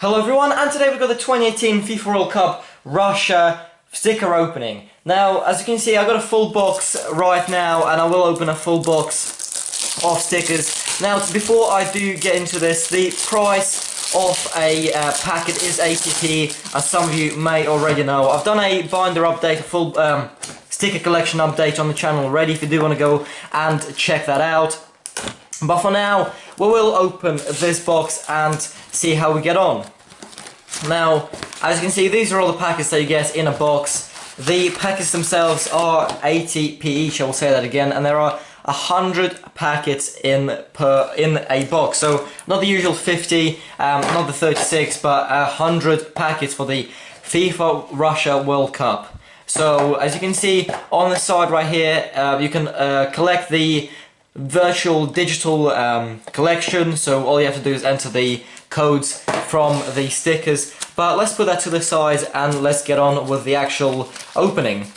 Hello everyone, and today we've got the 2018 FIFA World Cup Russia sticker opening. Now, as you can see, I've got a full box right now, and I will open a full box of stickers. Now, before I do get into this, the price of a packet is 80p, as some of you may already know. I've done a binder update, a full sticker collection update on the channel already, if you do want to go and check that out. But for now, we will open this box and see how we get on. Now, as you can see, these are all the packets that you get in a box. The packets themselves are 80p each, I will say that again, and there are 100 packets in a box. So not the usual 50, not the 36, but 100 packets for the FIFA Russia World Cup. So as you can see on the side right here, you can collect the virtual digital collection, so all you have to do is enter the codes from the stickers. But let's put that to the side and let's get on with the actual opening.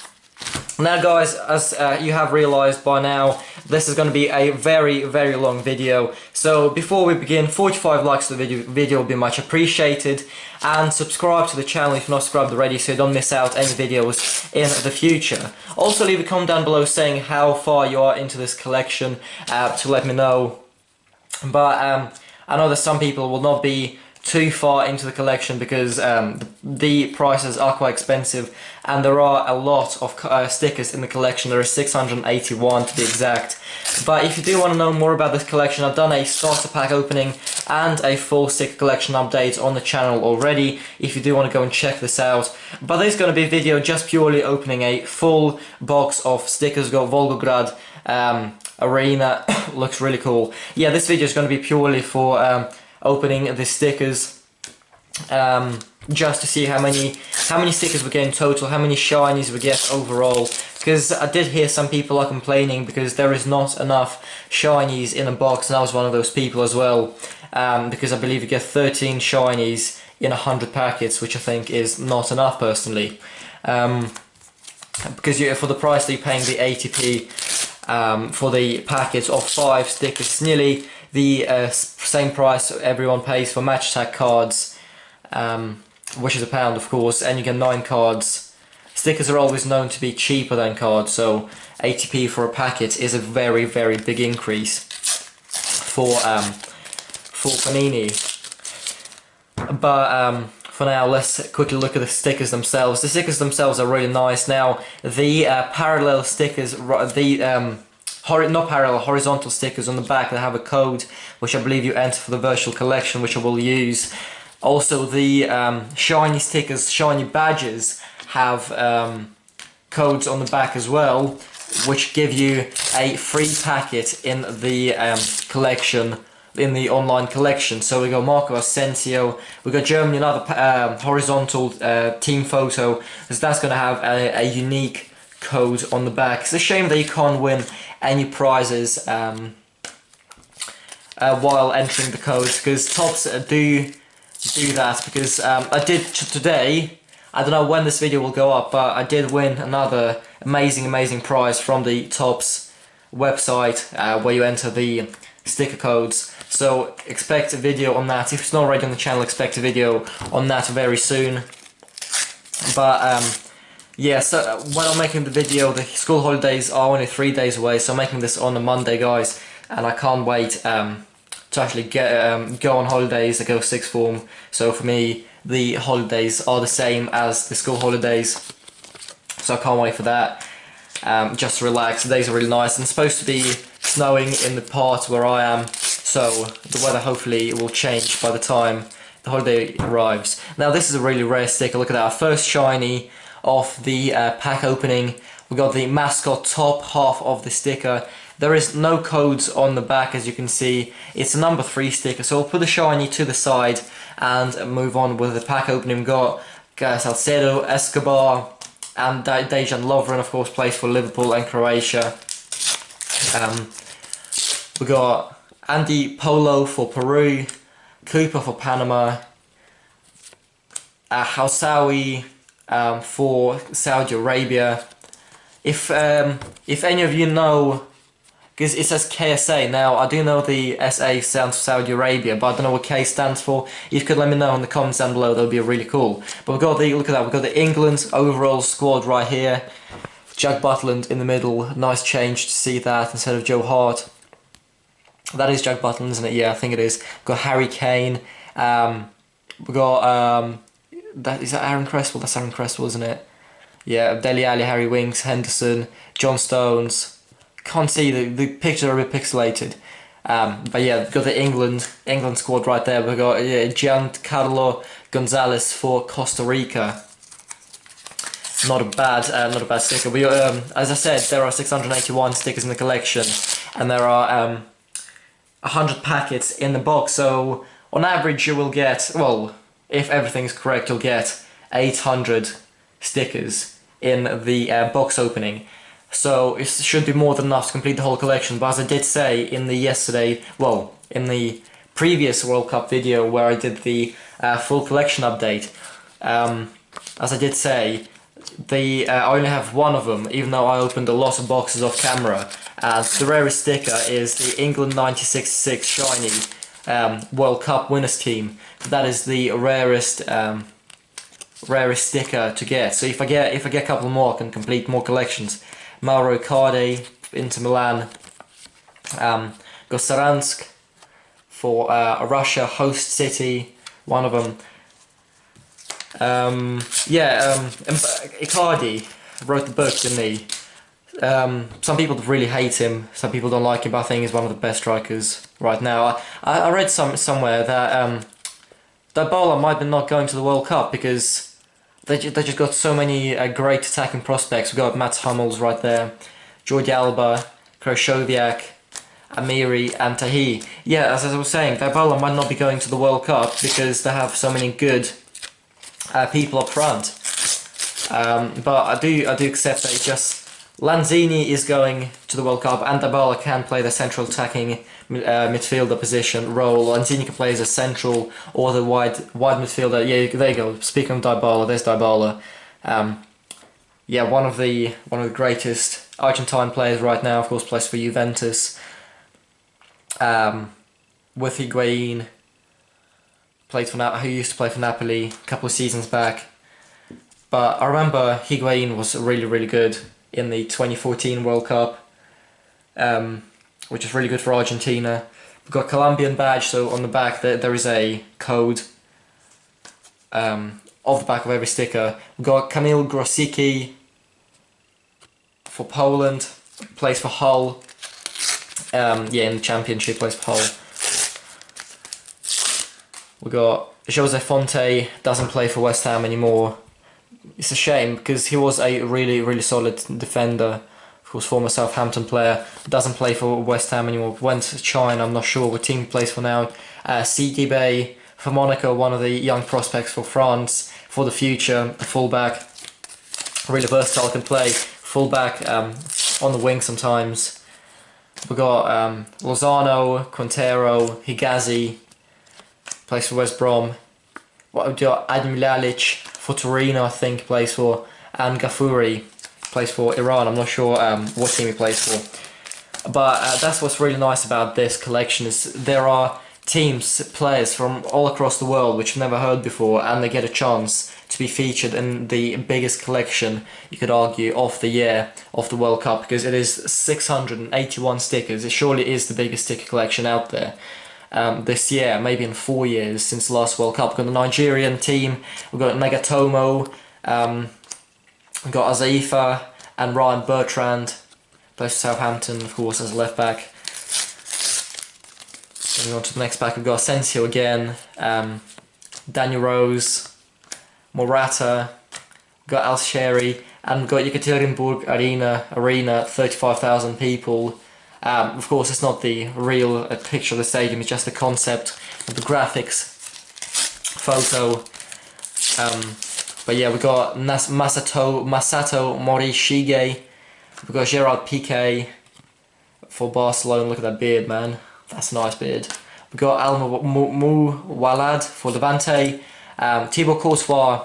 Now guys, as you have realized by now, this is going to be a very long video. So before we begin, 45 likes to the video will be much appreciated, and subscribe to the channel if you're not subscribed already so you don't miss out any videos in the future. Also leave a comment down below saying how far you are into this collection to let me know. But I know that some people will not be too far into the collection because the prices are quite expensive, and there are a lot of stickers in the collection. There are 681 to be exact. But if you do want to know more about this collection, I've done a starter pack opening and a full sticker collection update on the channel already, if you do want to go and check this out. But this is going to be a video just purely opening a full box of stickers. We've got Volgograd Arena, looks really cool. Yeah, this video is going to be purely for opening the stickers, just to see how many stickers we get in total, how many shinies we get overall, because I did hear some people are complaining because there is not enough shinies in a box, and I was one of those people as well, because I believe you get 13 shinies in 100 packets, which I think is not enough personally, because for the price that you're paying, the 80p for the packets of 5 stickers, it's nearly the same price everyone pays for match attack cards, which is £1 of course, and you get 9 cards. Stickers are always known to be cheaper than cards, so 80p for a packet is a very big increase for Panini. But for now, let's quickly look at the stickers themselves. The stickers themselves are really nice. Now, the parallel stickers, not parallel, horizontal stickers on the back that have a code, which I believe you enter for the virtual collection, which I will use. Also, the shiny stickers, shiny badges, have codes on the back as well, which give you a free packet in the collection, in the online collection. So we got Marco Asensio, we got Germany, another horizontal team photo, because that's going to have a unique code on the back. It's a shame that you can't win any prizes while entering the codes, because Topps do that, because I did today. I don't know when this video will go up, but I did win another amazing prize from the Topps website, where you enter the sticker codes. So expect a video on that. If it's not already on the channel, expect a video on that very soon. But yeah, so when I'm making the video, the school holidays are only 3 days away, so I'm making this on a Monday, guys, and I can't wait to actually go on holidays. I go sixth form, so for me the holidays are the same as the school holidays, so I can't wait for that. Just to relax. The days are really nice, and it's supposed to be snowing in the part where I am, so the weather hopefully will change by the time the holiday arrives. Now this is a really rare sticker. Look at that, our first shiny of the pack opening. We got the mascot top half of the sticker. There is no codes on the back, as you can see. It's a number 3 sticker, so we'll put the shiny to the side and move on with the pack opening. We've got Salcedo, Escobar, and Dejan Lovren, of course, plays for Liverpool and Croatia. We got Andy Polo for Peru, Cooper for Panama, Hausawi for Saudi Arabia. If any of you know because it says KSA. Now, I do know the SA stands for Saudi Arabia, but I don't know what K stands for. If you could let me know in the comments down below, that would be really cool. But we've got the, look at that, we've got the England overall squad right here. Jack Butland in the middle, nice change to see that instead of Joe Hart. That is Jack Butland, isn't it? Yeah, I think it is. We've got Harry Kane. We've got, is that Aaron Cresswell? That's Aaron Cresswell, isn't it? Yeah, Dele Alli, Harry Winks, Henderson, John Stones. Can't see, the pictures are a bit pixelated. But yeah, we've got the England squad right there. We've got Giancarlo Gonzalez for Costa Rica. Not a bad sticker. We, as I said, there are 681 stickers in the collection, and there are 100 packets in the box. So on average, you will get, well, if everything's correct, you'll get 800 stickers in the box opening. So it should be more than enough to complete the whole collection. But as I did say in the in the previous World Cup video where I did the full collection update, as I did say, I only have one of them, even though I opened a lot of boxes off camera. The rarest sticker is the England 1966 shiny World Cup winners team. That is the rarest sticker to get. So if I get a couple more, I can complete more collections. Mauro Icardi, Inter Milan. Got Saransk for Russia, host city, one of them. Icardi wrote the book, didn't he? Some people really hate him, some people don't like him, but I think he's one of the best strikers right now. I read somewhere that Dybala might be not going to the World Cup because they just got so many great attacking prospects. We've got Mats Hummels right there, Jordi Alba, Krychowiak, Amiri and Cahill. Yeah, as I was saying, Dybala might not be going to the World Cup because they have so many good people up front. But I do accept that Lanzini is going to the World Cup, and Dybala can play the central attacking midfielder position role. Lanzini can play as a central or the wide midfielder. Yeah, there you go. Speaking of Dybala, there's Dybala. Yeah, one of the greatest Argentine players right now. Of course, plays for Juventus. With Higuain, who used to play for Napoli a couple of seasons back. But I remember Higuain was really good in the 2014 World Cup, which is really good for Argentina. We've got Colombian badge, so on the back there is a code of the back of every sticker. We've got Kamil Grosicki for Poland, plays for Hull. In the Championship, plays for Hull. We got Jose Fonte, doesn't play for West Ham anymore. It's a shame because he was a really solid defender. Of course, former Southampton player, doesn't play for West Ham anymore. Went to China, I'm not sure what team he plays for now. Sidibé for Monaco, one of the young prospects for France for the future. A fullback, really versatile, can play fullback on the wing sometimes. We got Lozano, Quintero, Higazi, plays for West Brom. What would you got? Adem Lalic for Torino, I think, plays for, and Ghafouri plays for Iran. I'm not sure what team he plays for. But that's what's really nice about this collection, is there are teams, players from all across the world which I've never heard before, and they get a chance to be featured in the biggest collection, you could argue, of the year of the World Cup, because it is 681 stickers. It surely is the biggest sticker collection out there. This year, maybe in 4 years since the last World Cup. We've got the Nigerian team, we've got Nagatomo, we've got Azaifa and Ryan Bertrand, plays for Southampton, of course, as a left back. Moving on to the next pack, we've got Asensio again, Daniel Rose, Morata, we've got Al-Sheri, and we've got Yekaterinburg Arena, 35,000 people. Of course, it's not the real picture of the stadium, it's just the concept of the graphics photo. But yeah, we've got Masato Morishige, we've got Gerard Piqué for Barcelona. Look at that beard, man, that's a nice beard. We've got Al Muwalad for Levante, Thibaut Courtois.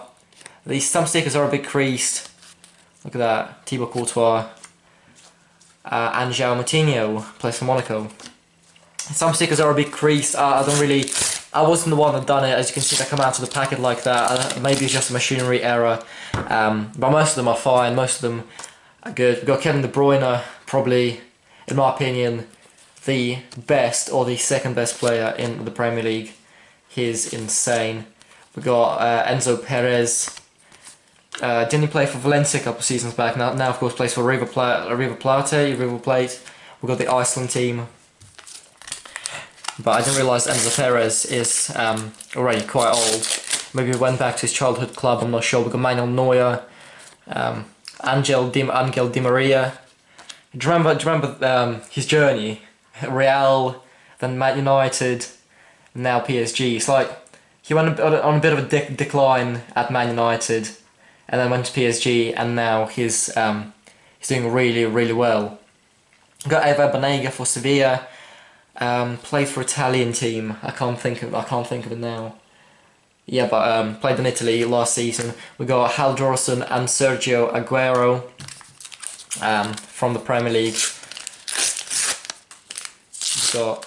Some stickers are a bit creased. Look at that, Thibaut Courtois. Angel Moutinho, plays for Monaco. Some stickers are a bit creased. I wasn't the one that done it. As you can see, they come out of the packet like that. Maybe it's just a machinery error. But most of them are fine. Most of them are good. We've got Kevin De Bruyne, probably, in my opinion, the best or the second best player in the Premier League. He's insane. We've got Enzo Perez. Didn't he play for Valencia a couple of seasons back? Now of course plays for River Plate. We've got the Iceland team. But I didn't realise Enzo Perez is already quite old. Maybe he went back to his childhood club, I'm not sure. We've got Manuel Neuer, Angel Di Maria. Do you remember his journey? Real, then Man United, now PSG. It's like he went on a bit of a decline at Man United, and then went to PSG, and now he's doing really well. We've got Eva Banega for Sevilla. Played for Italian team. I can't think of it now. Yeah, but played in Italy last season. We got Hal Dorson and Sergio Aguero from the Premier League. We've got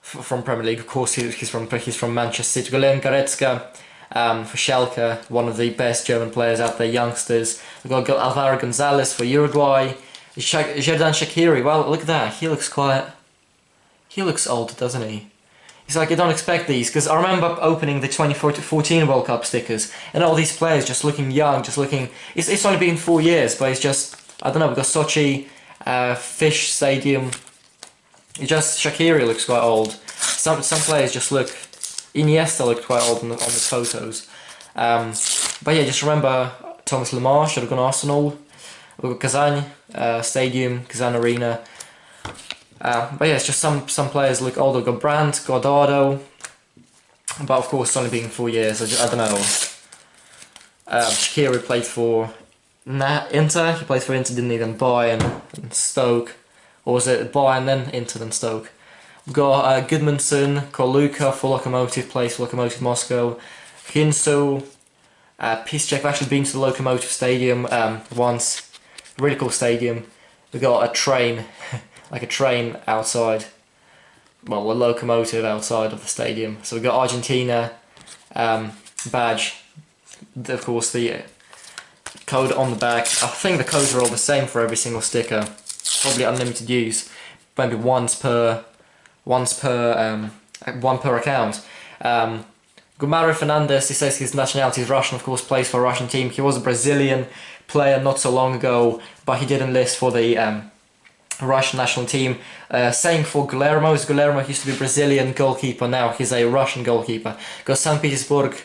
from Premier League, of course. He's from Manchester City. Len Goretzka for Schalke, one of the best German players out there, youngsters. We've got Alvaro Gonzalez for Uruguay. Xherdan Shaqiri. Well, look at that. He looks old, doesn't he? It's like I don't expect these, because I remember opening the 2014 World Cup stickers, and all these players just looking young, just looking... It's only been 4 years, but it's just... I don't know, we've got Sochi, Fish Stadium... Shaqiri looks quite old. Some players just look... Iniesta looked quite old on the photos. But yeah, just remember Thomas Lemar should have gone Arsenal. We've got Kazan Stadium, Kazan Arena... but yeah, it's just some players look older. We've got Brandt, Guardado, but of course it's only been 4 years. I don't know. Shaqiri played for Inter. He played for Inter, didn't he? Then Bayern and Stoke, or was it Bayern then Inter then Stoke? We've got Gudmundsson, Koluka for Lokomotiv, plays for Lokomotiv Moscow. Hinso, Piszczek. I've actually been to the Lokomotiv Stadium once. Really cool stadium. We've got a train. Like a train outside, well, a locomotive outside of the stadium. So we've got Argentina badge, of course the code on the back. I think the codes are all the same for every single sticker, probably unlimited use, maybe one per account. Mario Fernandez, he says his nationality is Russian, of course plays for a Russian team. He was a Brazilian player not so long ago, but he did enlist for the Russian national team. Same for Guillermo. Guillermo used to be a Brazilian goalkeeper, now he's a Russian goalkeeper. Got St. Petersburg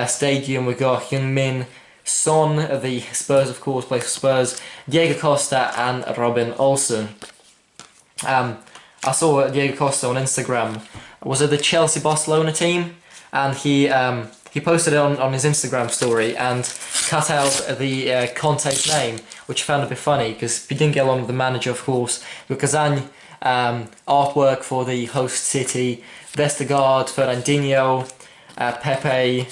Stadium, we got Heung-min Son, the Spurs of course, plays for Spurs, Diego Costa and Robin Olsen. I saw Diego Costa on Instagram. Was it the Chelsea Barcelona team? And he posted it on his Instagram story and cut out the Conte's name, which I found a bit funny because he didn't get along with the manager, of course. With Kazan artwork for the host city, Vestergaard, Fernandinho, Pepe,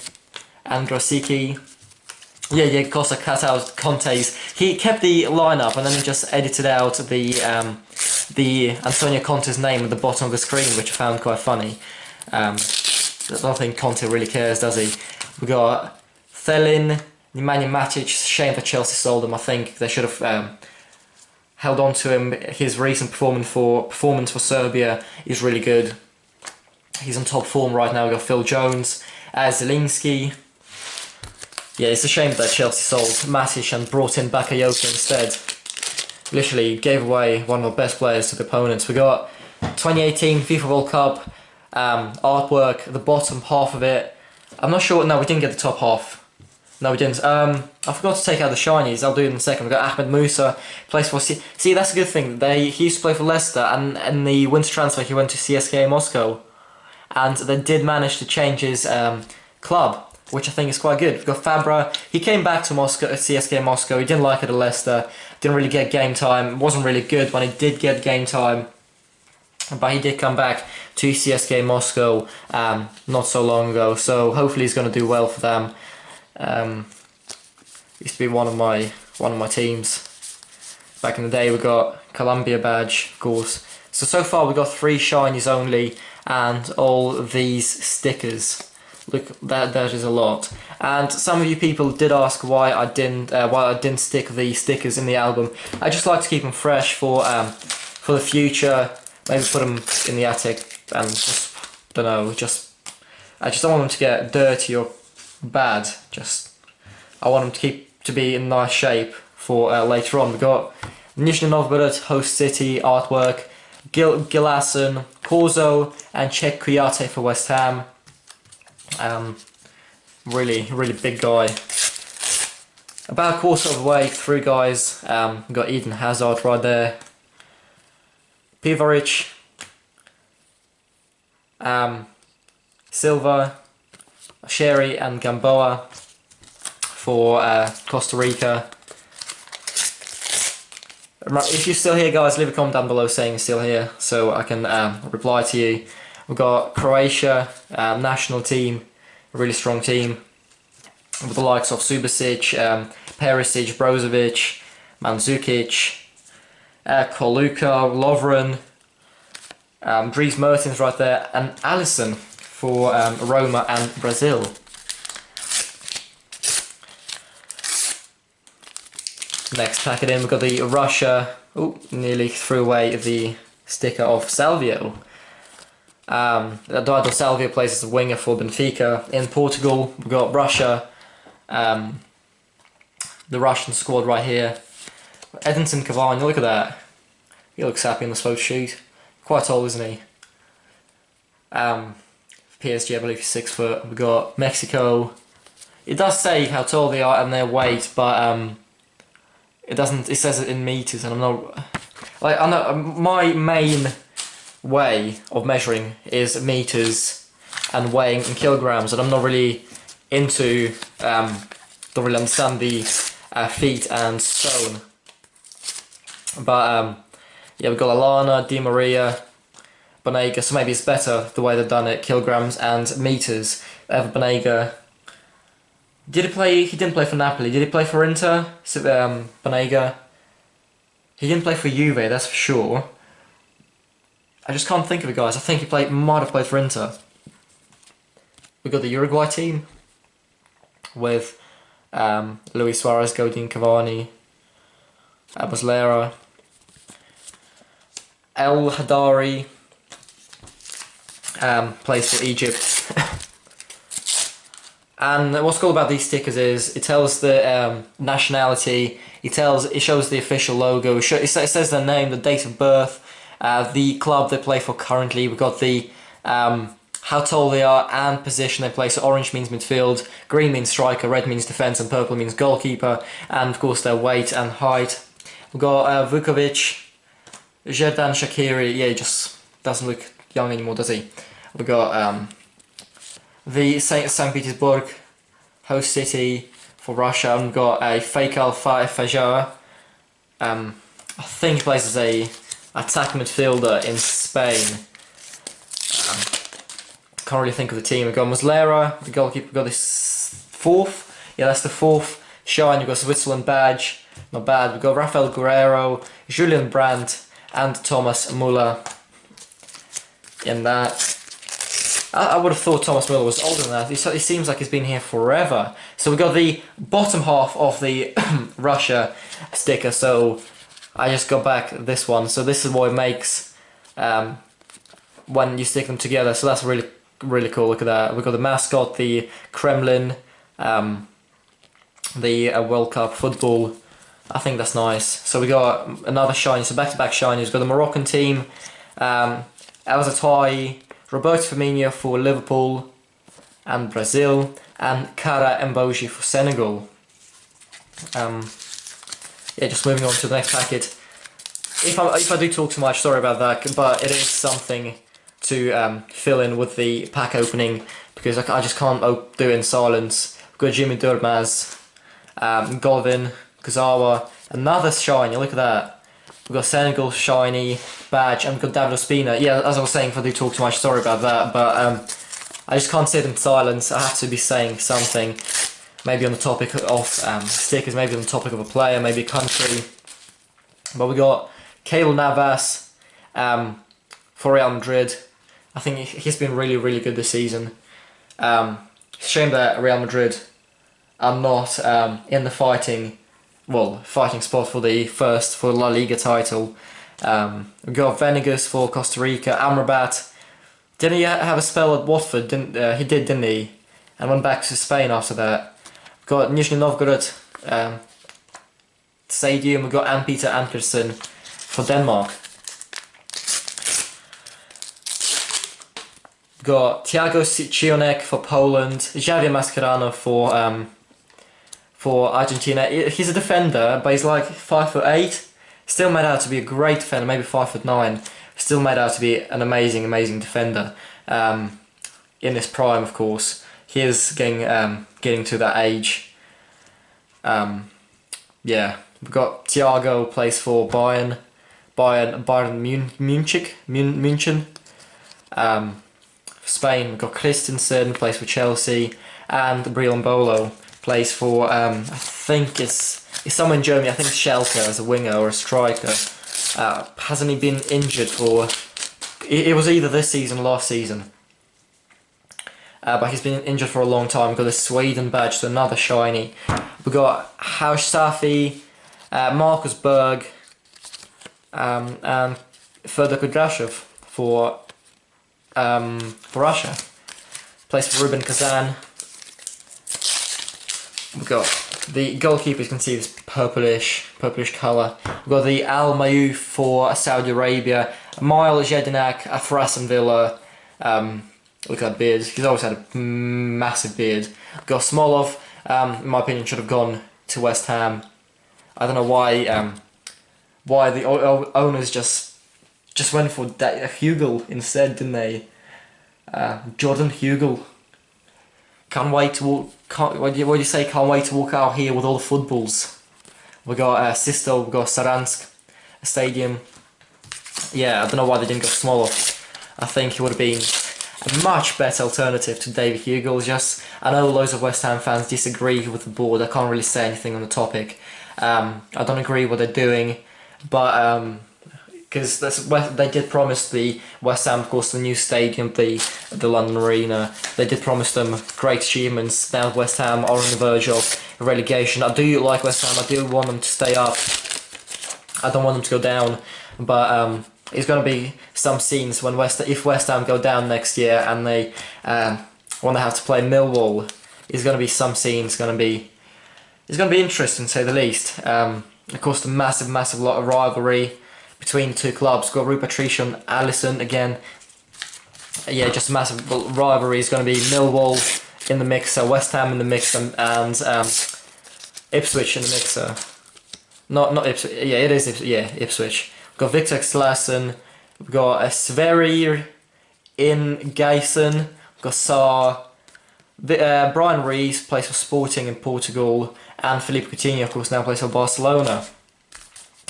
Androsicki. Yeah, Costa cut out Conte's. He kept the lineup and then he just edited out the Antonio Conte's name at the bottom of the screen, which I found quite funny. I don't think Conte really cares, does he? We got Thelin, Nemanja Matic. Shame that Chelsea sold him. I think they should have held on to him. His recent performance for Serbia is really good. He's on top form right now. We got Phil Jones, Zielinski. Yeah, it's a shame that Chelsea sold Matic and brought in Bakayoko instead. Literally gave away one of our best players to the opponents. We got 2018 FIFA World Cup. Artwork, the bottom half of it. I'm not sure. No, we didn't get the top half. No, we didn't. I forgot to take out the shinies. I'll do it in a second. We got Ahmed Musa, plays for See, that's a good thing. He used to play for Leicester, and in the winter transfer he went to CSKA Moscow, and they did manage to change his club, which I think is quite good. We've got Fabra. He came back to Moscow, CSKA Moscow. He didn't like it at Leicester. Didn't really get game time. Wasn't really good when he did get game time. But he did come back to CSKA Moscow not so long ago, so hopefully he's going to do well for them. Used to be one of my teams. back in the day. We got Columbia badge, of course. So far we got 3 shinies only, and all these stickers. Look, that is a lot. And some of you people did ask why I didn't stick the stickers in the album. I just like to keep them fresh for the future. Maybe put them in the attic and just don't know. I just don't want them to get dirty or bad. I want them to be in nice shape for later on. We got Nizhny Novgorod, host city artwork, Gilason, Korzo, and Czech Kwiaty for West Ham. Really big guy. About a quarter of the way through, guys. We got Eden Hazard right there. Pivaric, Silva, Sherry, and Gamboa for Costa Rica. If you're still here, guys, leave a comment down below saying you're still here so I can reply to you. We've got Croatia, national team, a really strong team, with the likes of Subasic, Perisic, Brozovic, Mandzukic, Koluka, Lovren, Dries Mertens right there, and Alisson for Roma and Brazil. Next packet in, we've got the Russia. Oh, nearly threw away the sticker of Salvio. Eduardo Salvio plays as a winger for Benfica. In Portugal, we've got Russia. The Russian squad right here. Edinson Cavani, look at that. He looks happy in the photo shoot. Quite tall, isn't he? PSG, I believe he's 6 foot. We've got Mexico. It does say how tall they are and their weight, but it doesn't. It says it in meters, and I'm not. Like, I know my main way of measuring is meters and weighing in kilograms, and I'm not really into. Don't really understand the feet and stone. But yeah, we've got Alana, Di Maria, Banega, so maybe it's better the way they've done it, kilograms and meters. Ever Banega. Did he play? He didn't play for Napoli. Did he play for Inter? Banega. He didn't play for Juve, that's for sure. I just can't think of it, guys. I think he might have played for Inter. We got the Uruguay team with Luis Suarez, Godin, Cavani, Muslera, El Hadari, plays for Egypt. And what's cool about these stickers is it tells the nationality, it shows the official logo, it says their name, the date of birth, the club they play for currently. We've got the how tall they are and position they play. So orange means midfield, green means striker, red means defence, and purple means goalkeeper. And of course their weight and height. We've got Vukovic, Xherdan Shaqiri. Yeah, he just doesn't look young anymore, does he? We've got the St. Petersburg, host city for Russia, and we've got a Faisal Fajar. I think he plays as a attack midfielder in Spain. Can't really think of the team. We've got Muslera, the goalkeeper. We've got this 4th. Yeah, that's the 4th shine. We've got Switzerland badge. Not bad. We've got Rafael Guerrero, Julian Brandt, and Thomas Müller in that. I would have thought Thomas Müller was older than that. He seems like he's been here forever. So we've got the bottom half of the Russia sticker. So I just got back this one. So this is what it makes when you stick them together. So that's really cool. Look at that. We've got the mascot, the Kremlin, the World Cup football. I think that's nice. So we got another shiny. So back-to-back shinies. We've got the Moroccan team, El Zatai, Roberto Firmino for Liverpool and Brazil, and Kara Mboji for Senegal. Yeah, just moving on to the next packet. If I do talk too much, sorry about that, but it is something to fill in with the pack opening, because I just can't do it in silence. We've got Jimmy Durmaz, Govin, Kazawa, another shiny, look at that. We've got Senegal shiny badge, and we've got David Ospina. Yeah, as I was saying, if I do talk too much, sorry about that, but I just can't sit in silence. I have to be saying something, maybe on the topic of stickers, maybe on the topic of a player, maybe a country. But we got Cahill Navas for Real Madrid. I think he's been really, really good this season. Shame that Real Madrid are not in the fighting spot for the La Liga title. We got Venegas for Costa Rica. Amrabat, didn't he have a spell at Watford? He did, didn't he? And went back to Spain after that. We got Nizhny Novgorod Stadium. We got Ann-Peter Andersen for Denmark. We got Thiago Cionek for Poland. Javier Mascherano for Argentina. He's a defender, but he's like 5'8". Still made out to be a great defender, maybe 5'9". Still made out to be an amazing, amazing defender. In his prime, of course, he is getting to that age. Yeah, we've got Thiago plays for Bayern München. Spain, we've got Christensen plays for Chelsea, and Briambolo plays for I think it's somewhere in Germany. I think it's Schalke as a winger or a striker. Hasn't he been injured for? It was either this season or last season. But he's been injured for a long time. We've got the Sweden badge, so another shiny. We've got Haush Safi, Marcus Berg, and Fedor Kudrashov for Russia. Plays for Rubin Kazan. We've got the goalkeeper, you can see this purplish colour. We've got the Al Mayouf for Saudi Arabia. Mile Jedinak for Aston Villa. Look at that beard. He's always had a massive beard. We've got Smolov, in my opinion, should have gone to West Ham. I don't know why the owners just went for Hugel instead, didn't they? Jordan Hugel. Can't wait to walk. What do you say? Can't wait to walk out here with all the footballs. We got Sisto. We got Saransk Stadium. Yeah, I don't know why they didn't go Smolov. I think he would have been a much better alternative to David Hugel. Just, I know loads of West Ham fans disagree with the board. I can't really say anything on the topic. I don't agree with what they're doing, but because they did promise the West Ham, of course, the new stadium, the London Arena. They did promise them great achievements. Now West Ham are on the verge of relegation. I do like West Ham. I do want them to stay up. I don't want them to go down. But it's going to be some scenes when if West Ham go down next year and they when they have to play Millwall. It's going to be some scenes. It's going to be interesting, to say the least. Of course, the massive lot of rivalry between the two clubs. Got Rui Patricio and Alisson again. Yeah, just a massive rivalry. Is going to be Millwall in the mixer, West Ham in the mix, and Ipswich in the mixer. Not Ipswich. Yeah, it is. Ipswich. We've got Victor Claesson. We've got Sverrir in Gayson. We've got Saar. Brian Rees plays for Sporting in Portugal, and Philippe Coutinho, of course, now plays for Barcelona.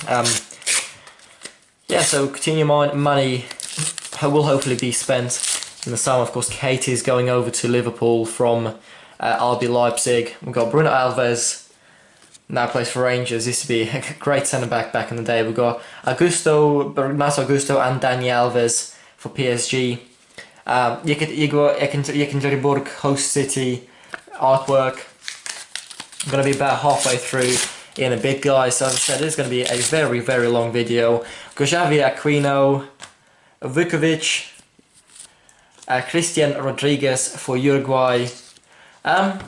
Yeah, so Coutinho money will hopefully be spent in the summer. Of course, Katie is going over to Liverpool from RB Leipzig. We've got Bruno Alves, now plays for Rangers. Used to be a great centre-back back in the day. We've got Renato Augusto and Dani Alves for PSG. Yekaterinburg host city artwork. I'm going to be about halfway through in a bit, guys. So as I said, this is going to be a very long video. Xavi Aquino, Vukovic, Christian Rodriguez for Uruguay. I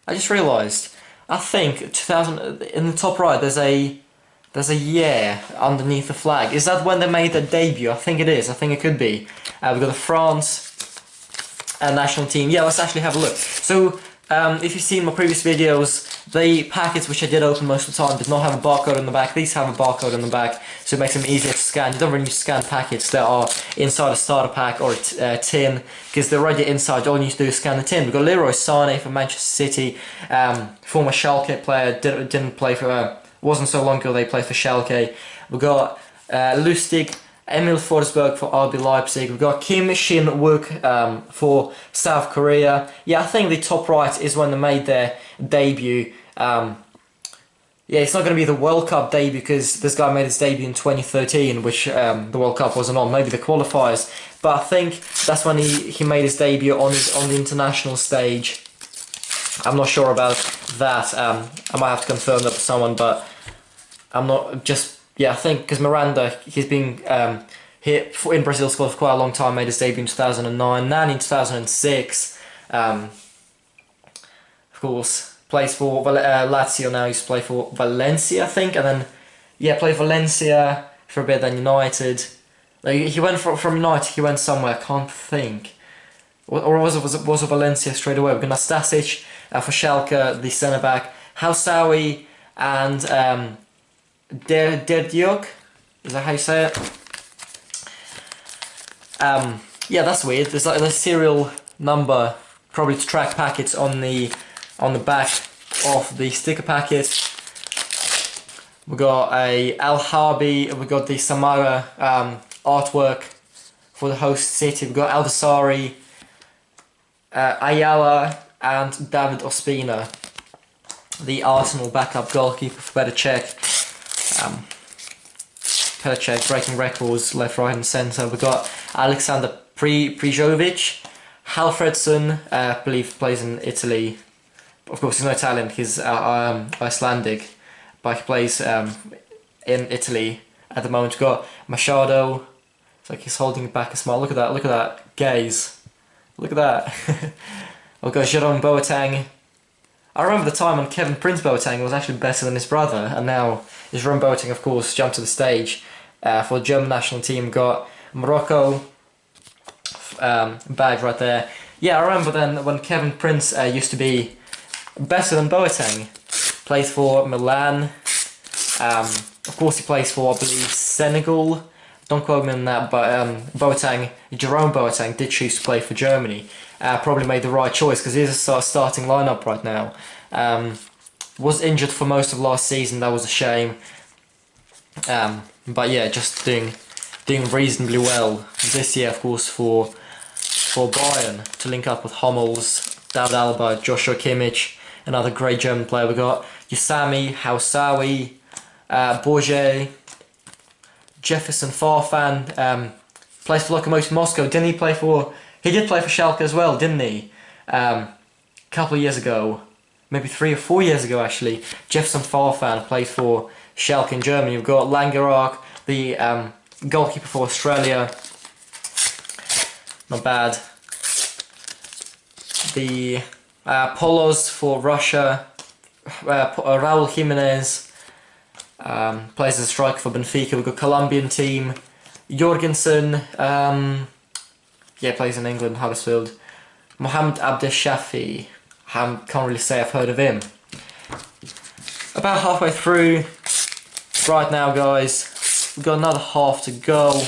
just realised, I think 2000 in the top right there's a year underneath the flag. Is that when they made their debut? I think it is. I think it could be. We've got the France national team. Yeah, let's actually have a look. So if you've seen my previous videos, the packets which I did open most of the time did not have a barcode on the back. These have a barcode on the back, so it makes them easier to scan. You don't really need to scan packets that are inside a starter pack or a tin, because they're already inside. All you need to do is scan the tin. We've got Leroy Sané for Manchester City, former Schalke player, didn't play for, wasn't so long ago they played for Schalke. We've got Lustig, Emil Forsberg for RB Leipzig. We've got Kim Shin-wook for South Korea. Yeah, I think the top right is when they made their debut. Yeah, it's not going to be the World Cup debut because this guy made his debut in 2013, which the World Cup wasn't on. Maybe the qualifiers, but I think that's when he made his debut on the international stage. I'm not sure about that. I might have to confirm that with someone, but I'm not just I think because Miranda, he's been here in Brazil squad for quite a long time. Made his debut in 2009, Nani in 2006. Of course. Plays for Lazio now. He used to play for Valencia, I think, and then played Valencia for a bit. Then United. He went from United. He went somewhere. I can't think. Or was it Valencia straight away? We're gonna Stasic for Schalke, the centre back. Hausawi and Diok. Is that how you say it? Yeah, that's weird. There's like a serial number, probably to track packets on the back of the sticker packet. We got a Al Harbi. We got the Samara artwork for the host city. We got Aldasari, Ayala, and David Ospina, the Arsenal backup goalkeeper for Petr Cech. Petr Cech breaking records left, right, and centre. We got Alexander Prijovic, Halfredson, I believe plays in Italy. Of course, he's not Italian, he's Icelandic, but he plays in Italy at the moment. We've got Machado, it's like he's holding it back a smile. Look at that gaze. Look at that. We've got Jérôme Boateng. I remember the time when Kevin Prince Boateng was actually better than his brother, and now Jérôme Boateng, of course, jumped to the stage for the German national team. We've got Morocco, bag right there. Yeah, I remember then when Kevin Prince used to be better than Boateng. Plays for Milan. Of course, he plays for, I believe, Senegal. Don't quote me on that, but Jérôme Boateng did choose to play for Germany. Probably made the right choice because he's a starting lineup right now. Was injured for most of last season. That was a shame. But yeah, just doing reasonably well this year, of course, for Bayern to link up with Hummels, David Alaba, Joshua Kimmich. Another great German player. We got Yusami, Hausawi, Bourget, Jefferson Farfan. Plays for Lokomotiv Moscow. Didn't he play for? He did play for Schalke as well, didn't he? A couple of years ago, maybe 3 or 4 years ago actually. Jefferson Farfan played for Schalke in Germany. We've got Langerak, the goalkeeper for Australia. Not bad. The Polos for Russia, Raul Jimenez plays as a striker for Benfica. We've got Colombian team, Jorgensen, plays in England, Huddersfield. Mohamed Abdeshafi, can't really say I've heard of him. About halfway through right now, guys. We've got another half to go.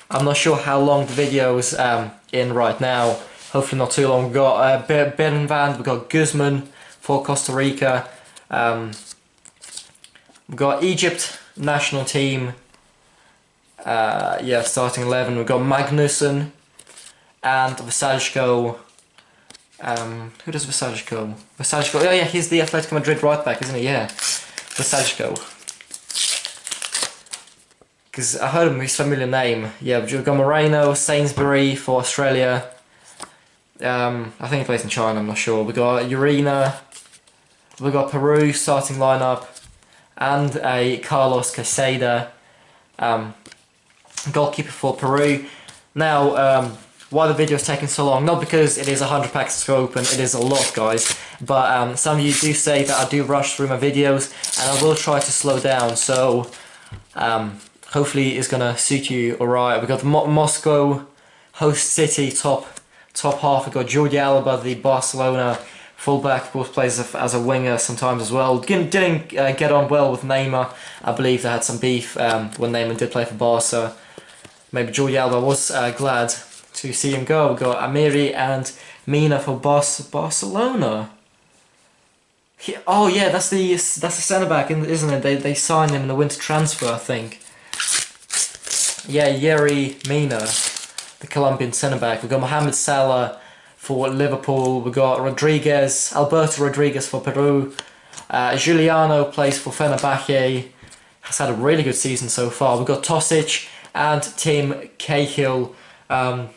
I'm not sure how long the video is in right now. Hopefully not too long. We've got Berenvand, we've got Guzman for Costa Rica. We've got Egypt national team. Starting 11. We've got Magnussen and Vasajko. Who does Vasajko? Vasajko. Oh yeah, he's the Atletico Madrid right back, isn't he? Yeah, Vasajko. Because I heard him, his familiar name. Yeah, we've got Moreno, Sainsbury for Australia. I think he plays in China, I'm not sure. We've got Urena. We've got Peru starting lineup. And a Carlos Caseda, goalkeeper for Peru. Now, why the video is taking so long? Not because it is 100 packs to open, it is a lot, guys. But some of you do say that I do rush through my videos, and I will try to slow down. So, hopefully it's gonna suit you alright. We've got the Moscow host city top half. We've got Jordi Alba, the Barcelona fullback, of course plays as a winger sometimes as well. Didn't get on well with Neymar. I believe they had some beef when Neymar did play for Barca. Maybe Jordi Alba was glad to see him go. We've got Amiri and Mina for Barcelona. Oh yeah, that's the centre back, isn't it? They signed him in the winter transfer, I think. Yeah, Yerry Mina, the Colombian centre back. We've got Mohamed Salah for Liverpool. We've got Alberto Rodriguez for Peru. Giuliano plays for Fenerbahce, has had a really good season so far. We've got Tosic and Tim Cahill. Wow,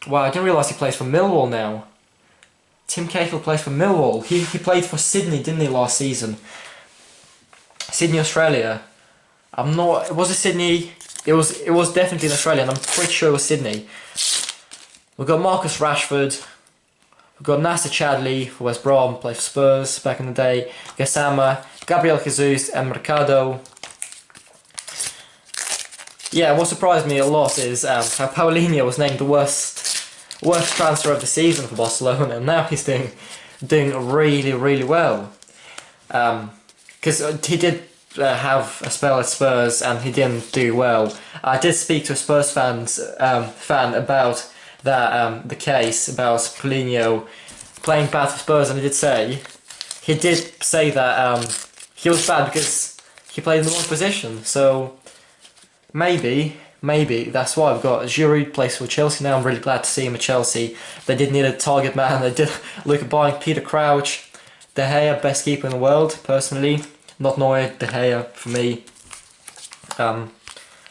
I didn't realise he plays for Millwall now. Tim Cahill plays for Millwall. He played for Sydney, didn't he, last season? Sydney, Australia. Was it Sydney? It was definitely in Australia, and I'm pretty sure it was Sydney. We've got Marcus Rashford. We've got Nasser Chadli for West Brom, played for Spurs back in the day. Gassama, Gabriel Jesus, and Mercado. Yeah, what surprised me a lot is how Paulinho was named the worst transfer of the season for Barcelona, and now he's doing really, really well. Because he did have a spell at Spurs and he didn't do well. I did speak to a Spurs fan about that the case about Paulinho playing bad for Spurs, and he did say that he was bad because he played in the wrong position. So maybe that's why we've got Giroud plays for Chelsea now. I'm really glad to see him at Chelsea. They did need a target man. They did look at buying Peter Crouch. De Gea, best keeper in the world, personally. Not Neuer, De Gea for me. I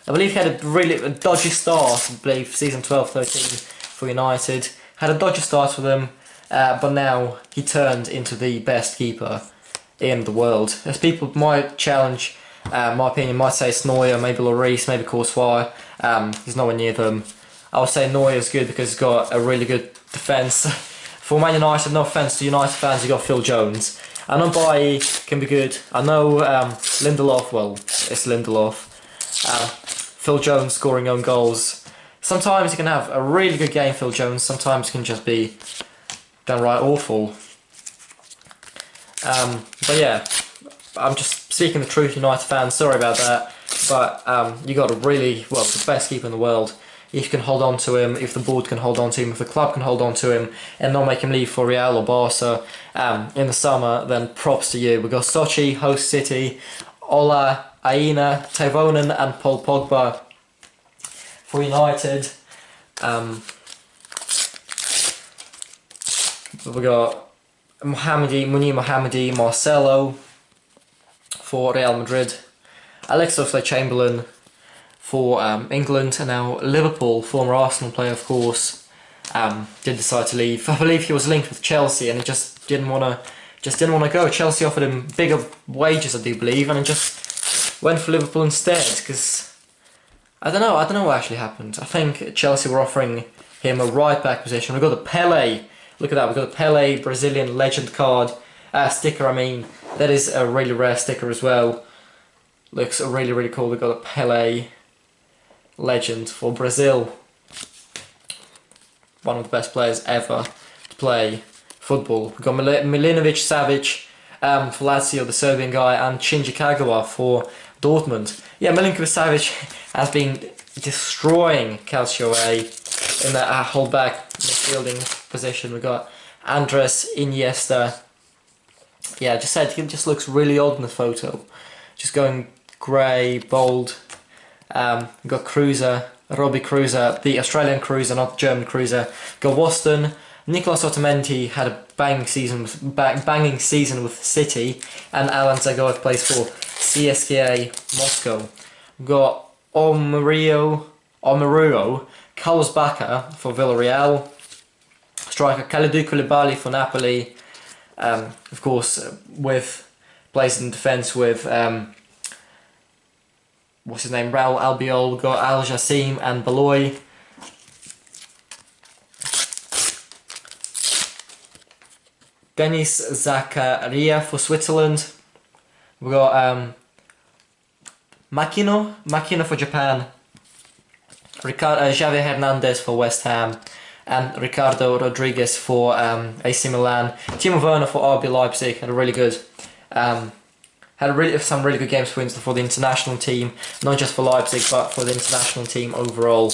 believe he had a dodgy start, I believe, season 12-13 for United. Had a dodgy start for them, but now he turned into the best keeper in the world. As people might challenge, my opinion might say it's Neuer, maybe Lloris, maybe Courtois. He's nowhere near them. I would say Neuer is good because he's got a really good defence. For Man United, no offence to United fans, you got Phil Jones. I know Bailly can be good. I know Lindelof, well, it's Lindelof. Phil Jones scoring own goals. Sometimes he can have a really good game, Phil Jones. Sometimes he can just be downright awful. But yeah, I'm just speaking the truth, United fans. Sorry about that. But you got a really, well, the best keeper in the world. If you can hold on to him, if the board can hold on to him, if the club can hold on to him and not make him leave for Real or Barca in the summer, then props to you. We've got Sochi, host City, Ola, Aina, Tavonen and Paul Pogba for United. We've got Munir Mohammadi, Marcelo for Real Madrid, Alex Oxlade-Chamberlain for England, and now Liverpool, former Arsenal player of course, did decide to leave. I believe he was linked with Chelsea and he just didn't want to go. Chelsea offered him bigger wages, I do believe, and he just went for Liverpool instead, because I don't know what actually happened. I think Chelsea were offering him a right back position. We've got the Pele, look at that, we've got the Pele Brazilian legend card, sticker, I mean, that is a really rare sticker as well. Looks really, really cool. We've got a Pele legend for Brazil. One of the best players ever to play football. We've got Milinovic Savic for Lazio, the Serbian guy, and Shinji Kagawa for Dortmund. Yeah, Milinkovic Savic has been destroying Calcio A in that hold-back midfielding position. We've got Andres Iniesta. Yeah, I just said, he just looks really old in the photo. Just going grey, bold. We've got Cruiser, Robbie Cruiser, the Australian Cruiser, not the German Cruiser. Got Waston. Nicolas Otamendi had a banging season with City, and Alan Zagoev plays for CSKA Moscow. We've got Omaruo, Carlos Bacca for Villarreal, striker Kalidou Koulibaly for Napoli, of course plays in defence with what's his name, Raul Albiol. We've got Al Jassim and Beloy. Denis Zakaria for Switzerland. We've got Makino for Japan. Javier Hernandez for West Ham. And Ricardo Rodriguez for AC Milan. Timo Werner for RB Leipzig. Had a really good some really good games for the international team, not just for Leipzig but for the international team overall.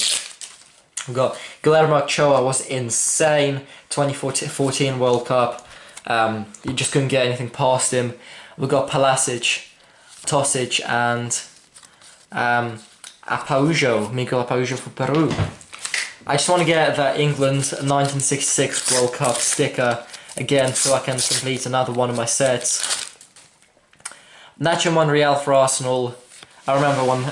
We've got Guillermo Ochoa, was insane, 2014 World Cup. You just couldn't get anything past him. We've got Pulisic, Tosic and Miguel Apaujo for Peru. I just want to get that England 1966 World Cup sticker again so I can complete another one of my sets. Nacho Monreal for Arsenal. I remember when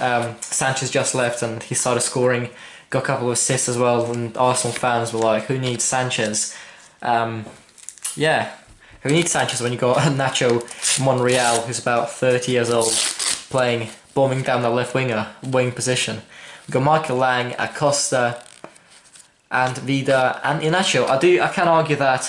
Sanchez just left and he started scoring, got a couple of assists as well, and Arsenal fans were like, who needs Sanchez? Yeah, who needs Sanchez when you got Nacho Monreal, who's about 30 years old, bombing down the left wing position. We've got Michael Lang, Acosta, and Vida, and Inacio. I can argue that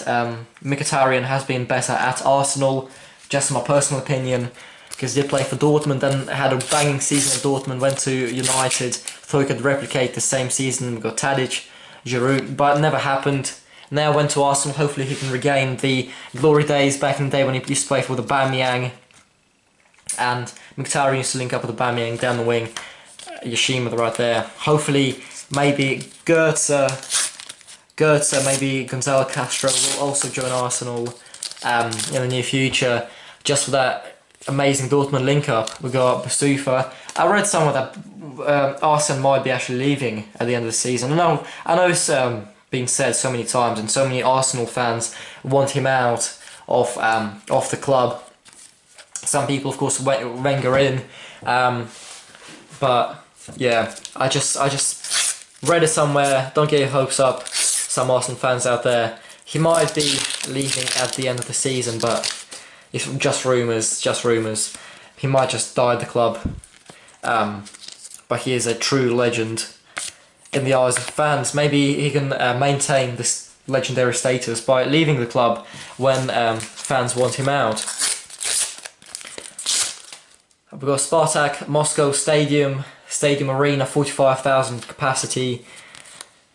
Mkhitaryan has been better at Arsenal, just my personal opinion, because he did play for Dortmund and had a banging season at Dortmund, went to United, thought he could replicate the same season. We got Tadic, Giroud, but it never happened. Now went to Arsenal, hopefully he can regain the glory days back in the day when he used to play for the Aubameyang, and Mkhitaryan used to link up with the Aubameyang down the wing. Yashima right there. Hopefully, maybe Goetze, maybe Gonzalo Castro will also join Arsenal in the near future, just for that amazing Dortmund link-up. We got Basufa. I read somewhere that Arsene might be actually leaving at the end of the season. I know it's been said so many times, and so many Arsenal fans want him out of the club. Some people, of course, Wenger in, but yeah, I just read it somewhere. Don't get your hopes up, some Arsenal fans out there. He might be leaving at the end of the season, but it's just rumours. He might just die at the club. But he is a true legend in the eyes of fans. Maybe he can maintain this legendary status by leaving the club when fans want him out. We've got Spartak Moscow Stadium Arena, 45,000 capacity.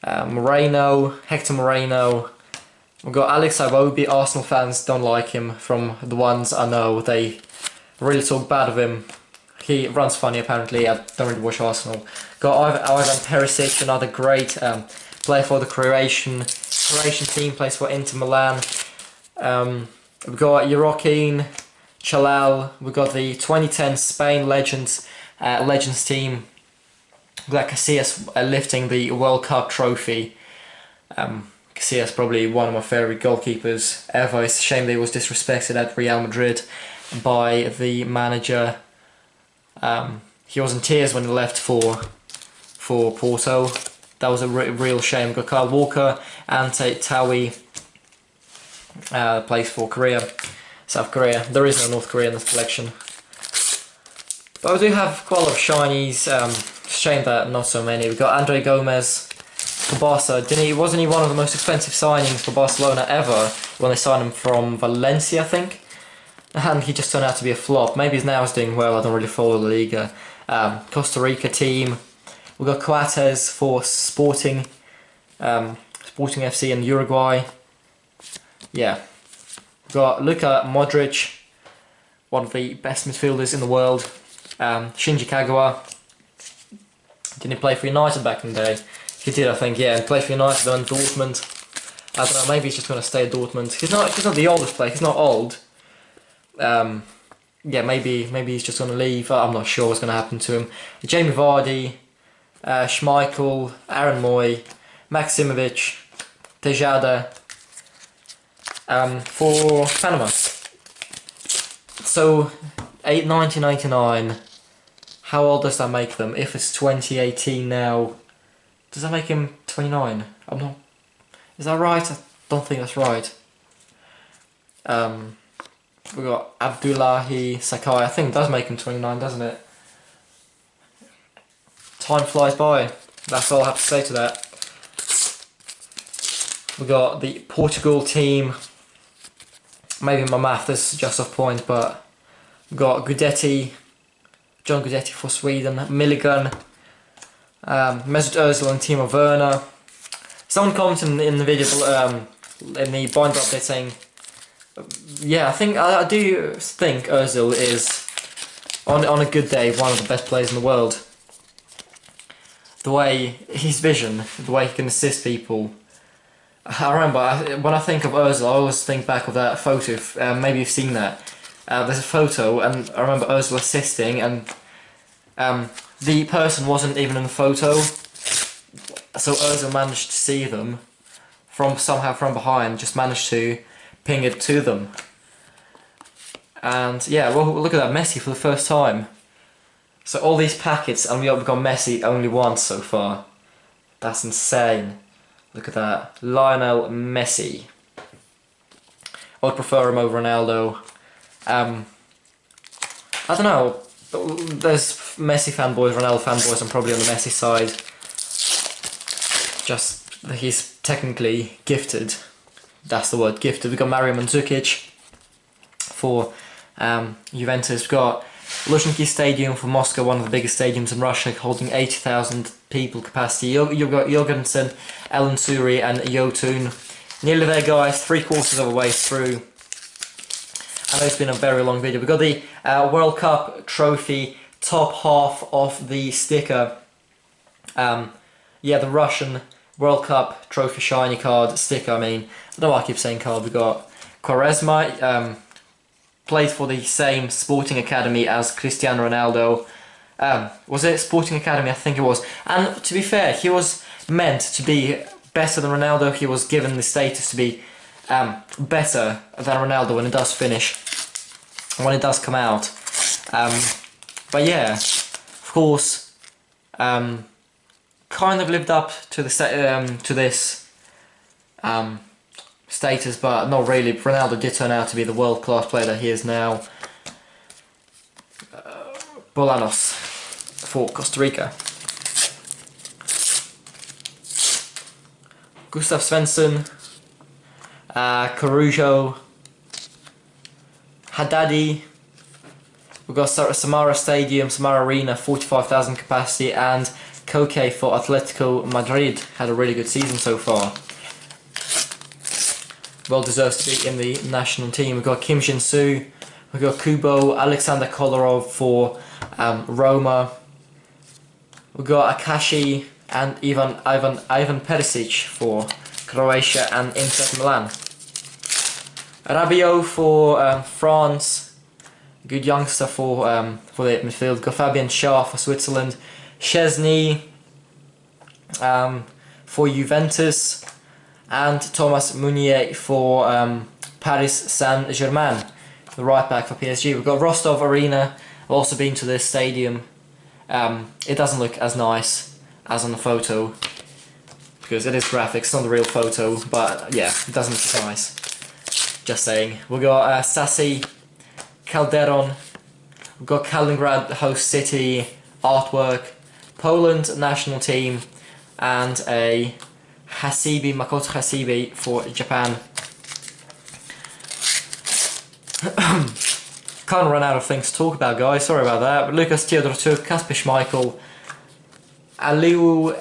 Hector Moreno. We've got Alex Iwobi. Arsenal fans don't like him, from the ones I know. They really talk bad of him. He runs funny apparently. I don't really watch Arsenal. Got Ivan Perisic, another great player for the Croatian team, plays for Inter Milan. We've got Joaquin Chalal. We've got the 2010 Spain Legends team. We've got Casillas lifting the World Cup trophy. Casillas probably one of my favourite goalkeepers ever. It's a shame that he was disrespected at Real Madrid by the manager. He was in tears when he left for Porto. That was a real shame. We've got Kyle Walker, Ante Tawi, plays for South Korea. There is no North Korea in this collection. But we do have quite a lot of shinies. Shame that not so many. We've got Andre Gomez for Barca. Wasn't he one of the most expensive signings for Barcelona ever when they signed him from Valencia, I think? And he just turned out to be a flop. Maybe now he's doing well. I don't really follow the Liga. Costa Rica team. We've got Coates for Sporting FC in Uruguay. Yeah. We've got Luka Modric, one of the best midfielders in the world. Shinji Kagawa. Didn't he play for United back in the day? He did, I think, yeah. He played for United and Dortmund. I don't know, maybe he's just going to stay at Dortmund. He's not the oldest player, he's not old. Yeah, maybe he's just going to leave. I'm not sure what's going to happen to him. Jamie Vardy, Schmeichel, Aaron Moy, Maximovic, Tejada, for Panama. So, 1999. How old does that make them? If it's 2018 now, does that make him 29? I'm not. Is that right? I don't think that's right. We got Abdullahi Sakai. I think it does make him 29, doesn't it? Time flies by. That's all I have to say to that. We got the Portugal team. Maybe my math is just off point, but we got John Guidetti for Sweden, Milligan, Mesut Ozil and Timo Werner. Someone commented in the video, in the binder update saying, yeah, I do think Ozil is, on a good day, one of the best players in the world. The way, his vision, the way he can assist people. I remember, when I think of Ozil, I always think back of that photo, maybe you've seen that. There's a photo, and I remember Ozil assisting, and the person wasn't even in the photo, so Ozil managed to see them somehow from behind, just managed to ping it to them. And yeah, well, look at that, Messi for the first time. So all these packets, and we've got Messi only once so far. That's insane. Look at that, Lionel Messi. I would prefer him over Ronaldo. I don't know. There's Messi fanboys, Ronaldo fanboys. I'm probably on the Messi side. Just he's technically gifted. That's the word, gifted. We've got Mario Mandzukic for Juventus. We've got Luzhniki Stadium for Moscow, one of the biggest stadiums in Russia, holding 80,000 people capacity. You've got Jorgensen, El Nsuri and Yotun. Nearly there, guys, 3/4 of the way through. I know it's been a very long video. We've got the World Cup trophy, top half of the sticker. Yeah, the Russian World Cup trophy shiny card sticker, I mean. I don't know why I keep saying card. We've got Quaresma, played for the same sporting academy as Cristiano Ronaldo. Was it Sporting Academy? I think it was. And to be fair, he was meant to be better than Ronaldo. He was given the status to be better than Ronaldo when it does finish, when it does come out. But yeah, of course, kind of lived up to the this status, but not really. Ronaldo did turn out to be the world-class player that he is now. Bolanos for Costa Rica. Gustav Svensson, Carujo, Haddadi. We've got Samara Stadium, Samara Arena, 45,000 capacity, and Koke for Atletico Madrid. Had a really good season so far. Well deserves to be in the national team. We've got Kim Jin-soo, we've got Kubo, Alexander Kolarov for Roma. We've got Akashi and Ivan Perisic for Croatia and Inter Milan. Rabiot for France, good youngster for the midfield. We've got Fabian Schär for Switzerland. Szczesny for Juventus. And Thomas Meunier for Paris Saint-Germain, the right back for PSG. We've got Rostov Arena. I've also been to this stadium. It doesn't look as nice as on the photo, because it is graphics, not the real photo, but yeah, it doesn't look as nice. Just saying. We've got Sassi, Calderon, we've got Kaliningrad host city artwork, Poland national team, and a Hasibi, Makoto Hasibi for Japan. Can't run out of things to talk about, guys, sorry about that. But Lucas Teodorchuk, Kasper Schmeichel, Aliou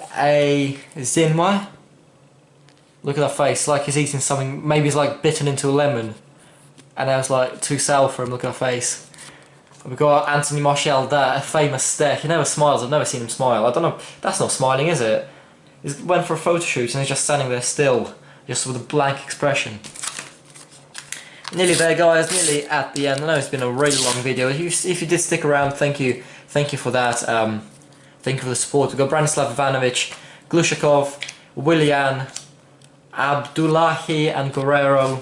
Zinwa. Look at that face, like he's eating something, maybe he's like bitten into a lemon. And that was like too sour for him, look at that face. We've got Anthony Martial, that famous stare. He never smiles, I've never seen him smile. I don't know, that's not smiling, is it? He went for a photo shoot and he's just standing there still, just with a blank expression. Nearly there, guys, nearly at the end. I know it's been a really long video. If you did stick around, thank you for that. Thank you for the support. We've got Branislav Ivanovic, Glushakov, Willian, Abdullahi and Guerrero.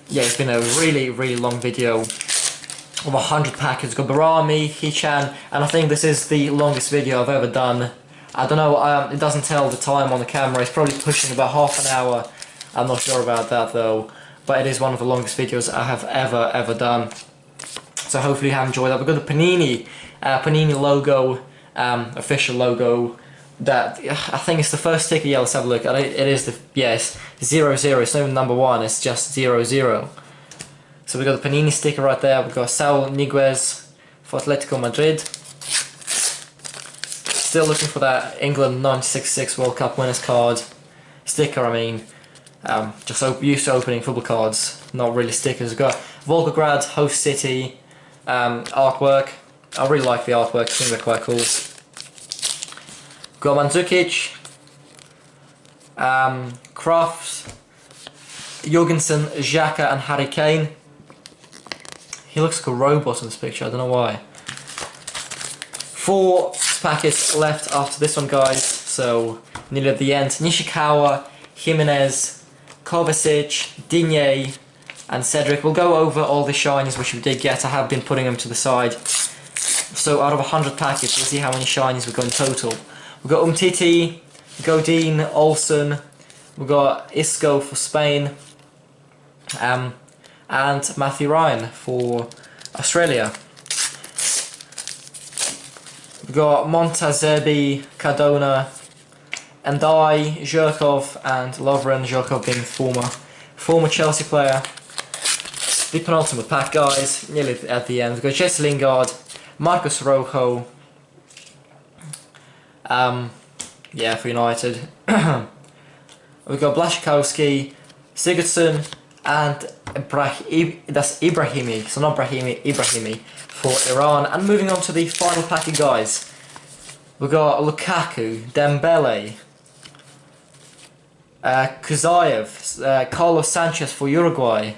Yeah, it's been a really long video of 100 packets. We've got Barami, Hichan, and I think this is the longest video I've ever done. I don't know, it doesn't tell the time on the camera. It's probably pushing about half an hour. I'm not sure about that though, but it is one of the longest videos I have ever done. So hopefully you have enjoyed that. We've got the Panini logo, official logo. That I think it's the first sticker. Yeah, let's have a look. It is the, yes, 00. It's not even number 1. It's just 00. So we got the Panini sticker right there. We've got Saul Niguez for Atletico Madrid. Still looking for that England 1966 World Cup winners card sticker. I mean, just used to opening football cards, not really stickers. We've got Volgograd host city artwork. I really like the artwork. I think they're quite cool. Got Mandzukic, Kraft, Jorgensen, Xhaka and Harry Kane. He looks like a robot in this picture, I don't know why. 4 packets left after this one, guys, so nearly at the end. Nishikawa, Jimenez, Kovacic, Digne, and Cedric. We'll go over all the shinies which we did get. I have been putting them to the side. So out of 100 packets, we'll see how many shinies we got in total. We've got Umtiti, Godin, Olsen, we've got Isco for Spain, and Matthew Ryan for Australia. We've got Montazerbi, Cardona, Ndai, Zhirkov, and Lovren. Zhirkov being former Chelsea player. The penultimate pack, guys, nearly at the end. We've got Jesse Lingard, Marcos Rojo, yeah, for United. We've got Blaszczykowski, Sigurdsson, and that's Ibrahimi, so not Ibrahimi for Iran. And moving on to the final packet, guys, we've got Lukaku, Dembele, Kuzayev, Carlos Sanchez for Uruguay,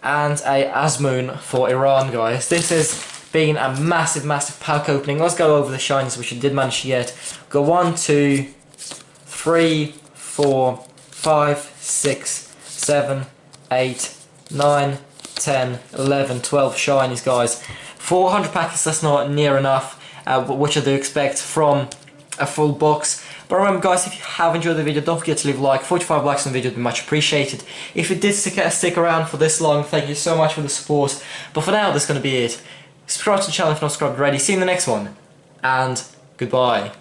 and a Azmoun for Iran, guys. This has been a massive pack opening. Let's go over the shinies which we did manage to get. We've got 1, 2, 3, 4, 5, 6, 7, 8, 9, 10, 11, 12 shinies, guys. 400 packets, that's not near enough, which I do expect from a full box. But remember, guys, if you have enjoyed the video, don't forget to leave a like. 45 likes on the video would be much appreciated. If you did stick around for this long, thank you so much for the support. But for now, that's going to be it. Subscribe to the channel if not subscribed already. See you in the next one, and goodbye.